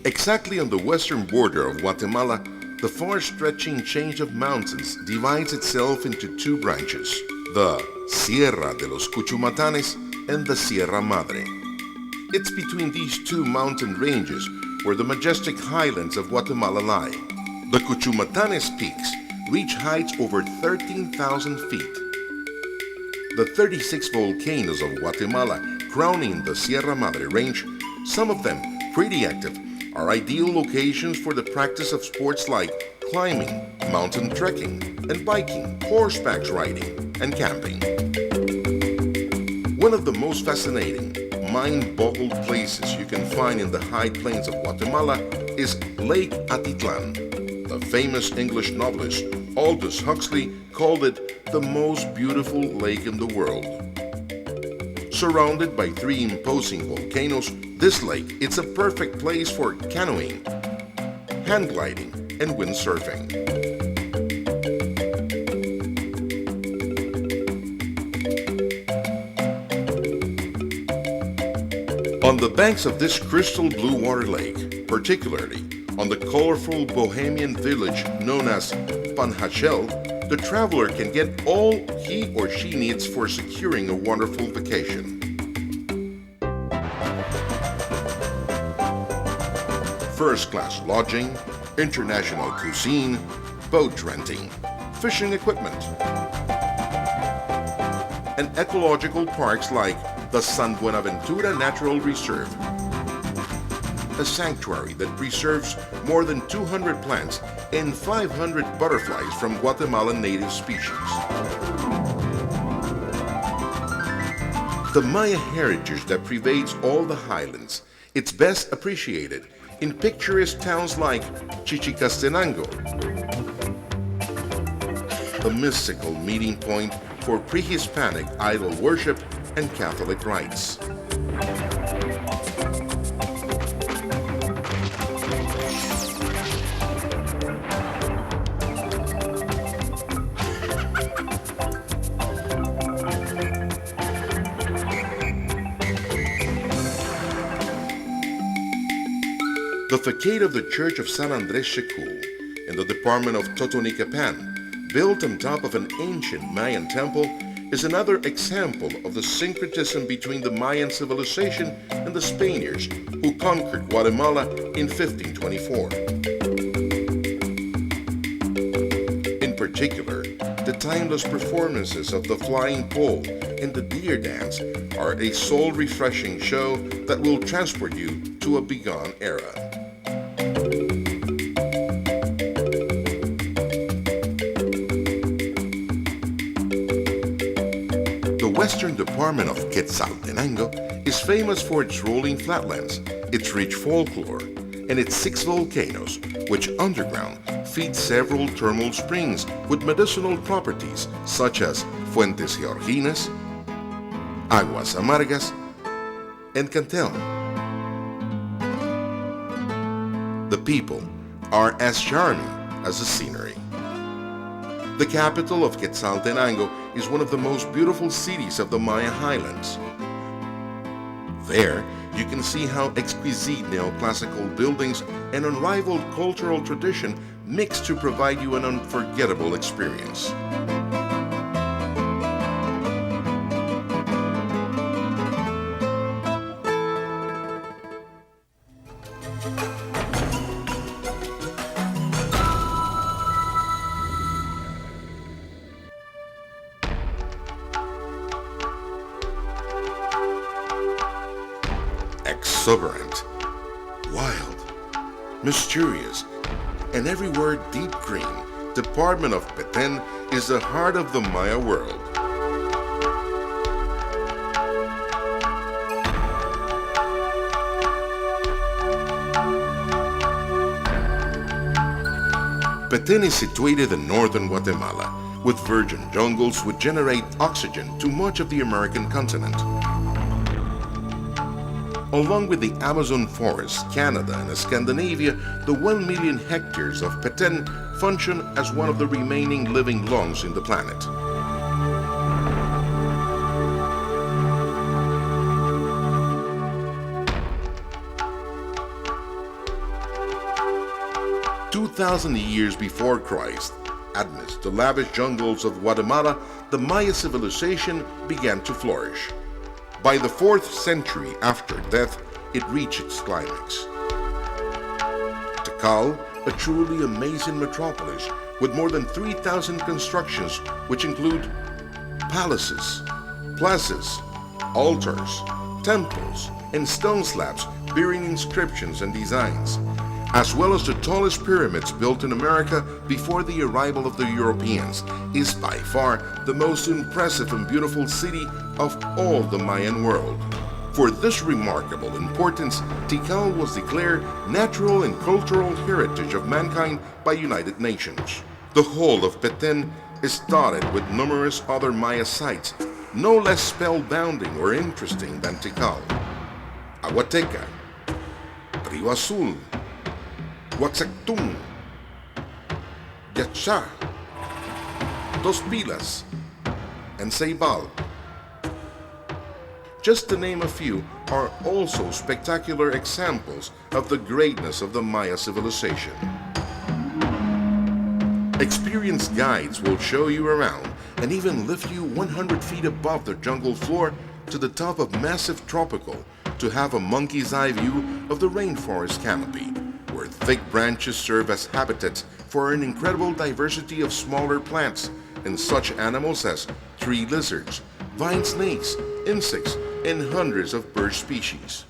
Exactly on the western border of Guatemala, the far-stretching chain of mountains divides itself into two branches, the Sierra de los Cuchumatanes and the Sierra Madre. It's between these two mountain ranges where the majestic highlands of Guatemala lie. The Cuchumatanes peaks reach heights over 13,000 feet. The 36 volcanoes of Guatemala crowning the Sierra Madre range, some of them pretty active, are ideal locations for the practice of sports like climbing, mountain trekking, and biking, horseback riding, and camping. One of the most fascinating, mind-boggled places you can find in the high plains of Guatemala is Lake Atitlan. The famous English novelist Aldous Huxley called it the most beautiful lake in the world. Surrounded by three imposing volcanoes, this lake is a perfect place for canoeing, hang gliding, and windsurfing. On the banks of this crystal blue water lake, particularly on the colorful bohemian village known as Panjachel, the traveler can get all he or she needs for securing a wonderful vacation. First-class lodging, international cuisine, boat renting, fishing equipment, and ecological parks like the San Buenaventura Natural Reserve, a sanctuary that preserves more than 200 plants and 500 butterflies from Guatemalan native species. The Maya heritage that pervades all the highlands, it's best appreciated in picturesque towns like Chichicastenango, a mystical meeting point for pre-Hispanic idol worship and Catholic rites. The facade of the Church of San Andres Xecul in the department of Totonicapán, built on top of an ancient Mayan temple, is another example of the syncretism between the Mayan civilization and the Spaniards who conquered Guatemala in 1524. In particular, the timeless performances of the flying pole and the deer dance are a soul-refreshing show that will transport you to a bygone era. The western department of Quetzaltenango is famous for its rolling flatlands, its rich folklore, and its 6 volcanoes, which underground feed several thermal springs with medicinal properties such as Fuentes Georginas, Aguas Amargas, and Cantel. The people are as charming as the scenery. The capital of Quetzaltenango is one of the most beautiful cities of the Maya Highlands. There, you can see how exquisite neoclassical buildings and unrivaled cultural tradition mix to provide you an unforgettable experience. Exuberant, wild, mysterious, and everywhere deep green, department of Petén is the heart of the Maya world. Petén is situated in northern Guatemala, with virgin jungles which generate oxygen to much of the American continent. Along with the Amazon forest, Canada, and Scandinavia, the 1 million hectares of Petén function as one of the remaining living lungs in the planet. 2,000 years before Christ, amidst the lavish jungles of Guatemala, the Maya civilization began to flourish. By the 4th century after death, it reached its climax. Tikal, a truly amazing metropolis with more than 3,000 constructions, which include palaces, plazas, altars, temples, and stone slabs bearing inscriptions and designs, as well as the tallest pyramids built in America before the arrival of the Europeans, is by far the most impressive and beautiful city of all the Mayan world. For this remarkable importance, Tikal was declared Natural and Cultural Heritage of Mankind by United Nations. The whole of Petén is dotted with numerous other Maya sites, no less spellbounding or interesting than Tikal. Aguateca, Rio Azul, Huaxactún, Yachá, Dos Pilas, and Ceibal, just to name a few, are also spectacular examples of the greatness of the Maya civilization. Experienced guides will show you around and even lift you 100 feet above the jungle floor to the top of massive tropical to have a monkey's eye view of the rainforest canopy, where thick branches serve as habitats for an incredible diversity of smaller plants and such animals as tree lizards, vine snakes, insects, and hundreds of bird species.